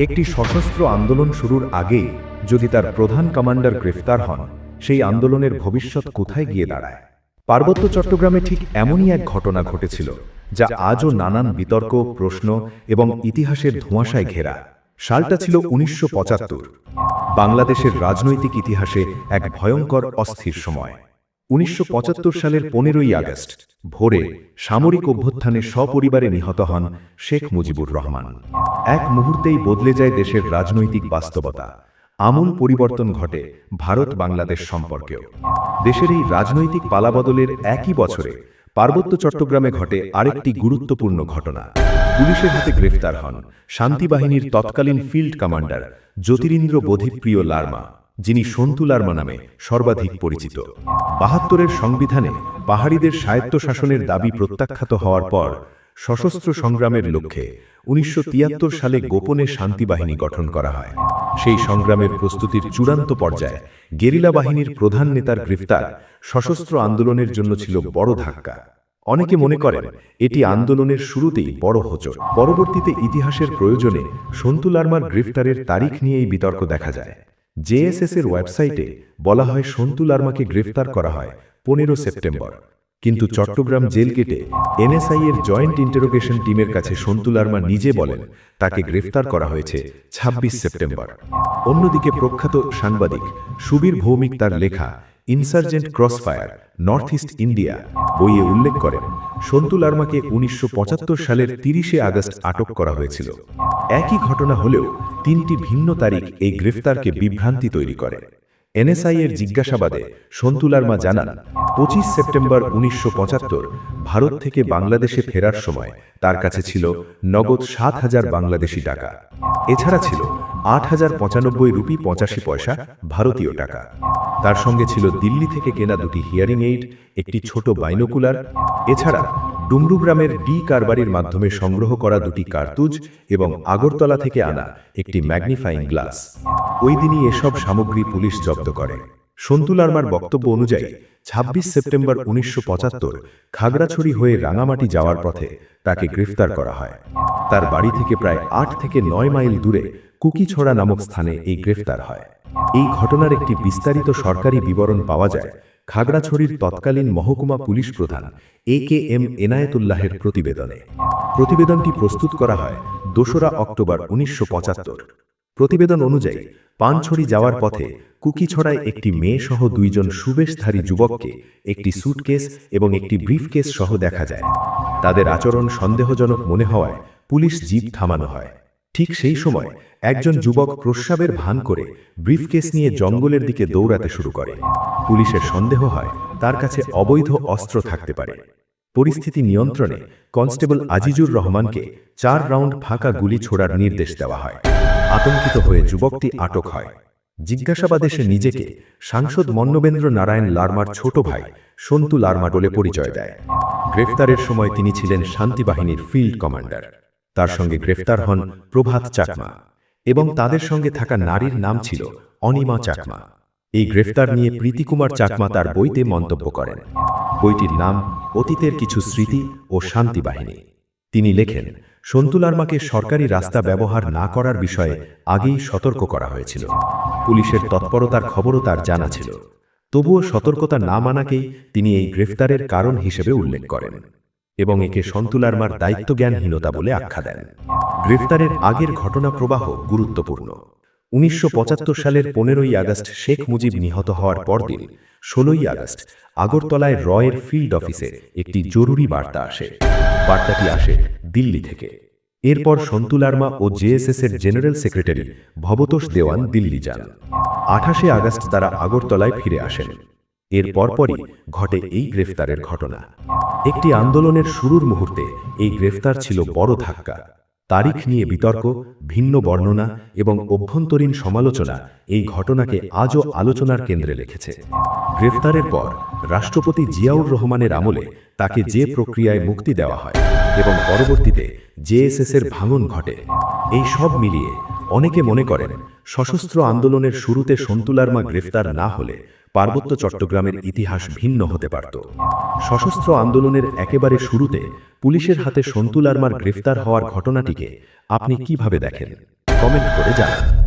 একটি সশস্ত্র আন্দোলন শুরুর আগেই যদি তার প্রধান কমান্ডার গ্রেফতার হন, সেই আন্দোলনের ভবিষ্যৎ কোথায় গিয়ে দাঁড়ায়? পার্বত্য চট্টগ্রামে ঠিক এমনই এক ঘটনা ঘটেছিল, যা আজও নানান বিতর্ক, প্রশ্ন এবং ইতিহাসের ধোঁয়াশায় ঘেরা। সালটা ছিল ১৯৭৫। বাংলাদেশের রাজনৈতিক ইতিহাসে এক ভয়ঙ্কর অস্থির সময়। ১৯৭৫ সালের ১৫ই আগস্ট ভোরে সামরিক অভ্যুত্থানে সপরিবারে নিহত হন শেখ মুজিবুর রহমান। এক মুহূর্তেই বদলে যায় দেশের রাজনৈতিক বাস্তবতা। আমূল পরিবর্তন ঘটে ভারত বাংলাদেশ সম্পর্কেও। দেশের এই রাজনৈতিক পালাবদলের একই বছরে পার্বত্য চট্টগ্রামে ঘটে আরেকটি গুরুত্বপূর্ণ ঘটনা। পুলিশের হাতে গ্রেফতার হন শান্তিবাহিনীর তৎকালীন ফিল্ড কমান্ডার জ্যোতিরিন্দ্র বোধিপ্রিয় লারমা, যিনি সন্তু লারমা নামে সর্বাধিক পরিচিত। ৭২-এর সংবিধানে পাহাড়িদের স্বায়ত্তশাসনের দাবি প্রত্যাখ্যাত হওয়ার পর সশস্ত্র সংগ্রামের লক্ষ্যে ১৯৭৩ সালে গোপনে শান্তিবাহিনী গঠন করা হয়। সেই সংগ্রামের প্রস্তুতির চূড়ান্ত পর্যায়ে গেরিলা বাহিনীর প্রধান নেতার গ্রেফতার সশস্ত্র আন্দোলনের জন্য ছিল বড় ধাক্কা। অনেকে মনে করেন এটি আন্দোলনের শুরুতেই বড় হোঁচট। পরবর্তীতে ইতিহাসের প্রয়োজনে সন্তু লারমার গ্রেফতারের তারিখ নিয়েই বিতর্ক দেখা যায়। জেএসএস-এর ওয়েবসাইটে বলা হয় সন্তু লারমাকে গ্রেফতার করা হয় ১৫ সেপ্টেম্বর, কিন্তু চট্টগ্রাম জেল গেটে এনএসআই-এর জয়েন্ট ইন্টারোগেশন টিমের কাছে সন্তু লারমা নিজে বলেন তাকে গ্রেফতার করা হয়েছে ২৬ সেপ্টেম্বর। অন্যদিকে প্রখ্যাত সাংবাদিক সুবীর ভৌমিক তার লেখা insurgent Crossfire north east India বইয়ে উল্লেখ করেন সন্তু লারমাকে ১৯৭৫ সালের ৩০ আগস্ট আটক করা হয়েছিল। একই ঘটনা হলেও তিনটি ভিন্ন তারিখ এই গ্রেফতারকে বিভ্রান্তি তৈরি করে। এনএসআই-এর জিজ্ঞাসাবাদে সন্তু লারমা জানান ২৫ সেপ্টেম্বর ১৯৭৫ ভারত থেকে বাংলাদেশে ফেরার সময় তার কাছে ছিল নগদ ৭,০০০ বাংলাদেশি টাকা। এছাড়া ছিল ৮,০৯৫ রুপি ৮৫ পয়সা ভারতীয় টাকা। তার সঙ্গে ছিল দিল্লি থেকে কেনা দুটি হিয়ারিং এইড, একটি ছোট বাইনোকুলার, এছাড়া ডুমরুগ্রামের ডি কারবারির মাধ্যমে সংগ্রহ করা দুটি কার্তুজ এবং আগরতলা থেকে আনা একটি ম্যাগনিফাইং গ্লাস। ওই দিনই এসব সামগ্রী পুলিশ জব্দ করে। সন্তু লারমার বক্তব্য অনুযায়ী ২৬ সেপ্টেম্বর ১৯৭৫ খাগড়াছড়ি হয়ে রাঙামাটি যাওয়ার পথে তাকে গ্রেফতার করা হয়। তার বাড়ি থেকে প্রায় ৮ থেকে ৯ মাইল দূরে কুকিছড়া নামক স্থানে এই গ্রেফতার হয়। এই ঘটনার একটি বিস্তারিত সরকারি বিবরণ পাওয়া যায় খাগড়াছড়ির তৎকালীন মহকুমা পুলিশ প্রধান AKM এনায়েতুল্লাহের প্রতিবেদনে। প্রতিবেদনটি প্রস্তুত করা হয় ২রা অক্টোবর ১৯৭৫। প্রতিবেদন অনুযায়ী পানছড়ি যাওয়ার পথে কুকিছড়ায় একটি মেয়ে সহ ২ জন সুবেশধারী যুবককে একটি স্যুটকেস এবং একটি ব্রিফকেস সহ দেখা যায়। তাদের আচরণ সন্দেহজনক মনে হওয়ায় পুলিশ জিপ থামানো হয়। ঠিক সেই সময় একজন যুবক প্রস্রাবের ভান করে ব্রিফকেস নিয়ে জঙ্গলের দিকে দৌড়াতে শুরু করে। পুলিশের সন্দেহ হয় তার কাছে অবৈধ অস্ত্র থাকতে পারে। পরিস্থিতি নিয়ন্ত্রণে কনস্টেবল আজিজুর রহমানকে ৪ রাউন্ড ফাঁকা গুলি ছোড়ার নির্দেশ দেওয়া হয়। আতঙ্কিত হয়ে যুবকটি আটক হয়। জিজ্ঞাসাবাদে সে নিজেকে সাংসদ মন্নবেন্দ্র নারায়ণ লারমার ছোট ভাই সন্তু লারমা বলে পরিচয় দেয়। গ্রেফতারের সময় তিনি ছিলেন শান্তিবাহিনীর ফিল্ড কমান্ডার। তার সঙ্গে গ্রেফতার হন প্রভাত চাকমা এবং তাদের সঙ্গে থাকা নারীর নাম ছিল অনিমা চাকমা। এই গ্রেফতার নিয়ে প্রীতিকুমার চাকমা তার বইতে মন্তব্য করেন। বইটির নাম অতীতের কিছু স্মৃতি ও শান্তিবাহিনী। তিনি লেখেন, সন্তু লারমাকে সরকারি রাস্তা ব্যবহার না করার বিষয়ে আগেই সতর্ক করা হয়েছিল। পুলিশের তৎপরতার খবরও তার জানা ছিল। তবুও সতর্কতা না মানাকেই তিনি এই গ্রেফতারের কারণ হিসেবে উল্লেখ করেন এবং একে সন্তু লারমার দায়িত্বজ্ঞানহীনতা বলে আখ্যা দেন। গ্রেফতারের আগের ঘটনা প্রবাহ গুরুত্বপূর্ণ। ১৯৭৫ সালের ১৫ই আগস্ট শেখ মুজিব নিহত হওয়ার পরদিন ১৬ই আগস্ট আগরতলায় রয়ের ফিল্ড অফিসে একটি জরুরি বার্তা আসে। বার্তাটি আসে দিল্লি থেকে। এরপর সন্তু লারমা ও জেএসএস-এর জেনারেল সেক্রেটারি ভবতোষ দেওয়ান দিল্লি যান। ২৮শে আগস্ট তারা আগরতলায় ফিরে আসেন। এর পরপরই ঘটে এই গ্রেফতারের ঘটনা। একটি আন্দোলনের শুরুর মুহূর্তে এই গ্রেফতার ছিল বড় ধাক্কা। তারিখ নিয়ে বিতর্ক, ভিন্ন বর্ণনা এবং অভ্যন্তরীণ সমালোচনা এই ঘটনাকে আজও আলোচনার কেন্দ্রে রেখেছে। গ্রেফতারের পর রাষ্ট্রপতি জিয়াউর রহমানের আমলে তাকে যে প্রক্রিয়ায় মুক্তি দেওয়া হয় এবং পরবর্তীতে জেএসএস-এর ভাঙন ঘটে, এই সব মিলিয়ে অনেকে মনে করেন সশস্ত্র আন্দোলনের শুরুতে সন্তু লারমা গ্রেফতার না হলে পার্বত্য চট্টগ্রামের ইতিহাস ভিন্ন হতে পারত। সশস্ত্র আন্দোলনের একেবারে শুরুতে পুলিশের হাতে সন্তু লারমার গ্রেফতার হওয়ার ঘটনাটিকে আপনি কিভাবে দেখেন? কমেন্ট করে জানান।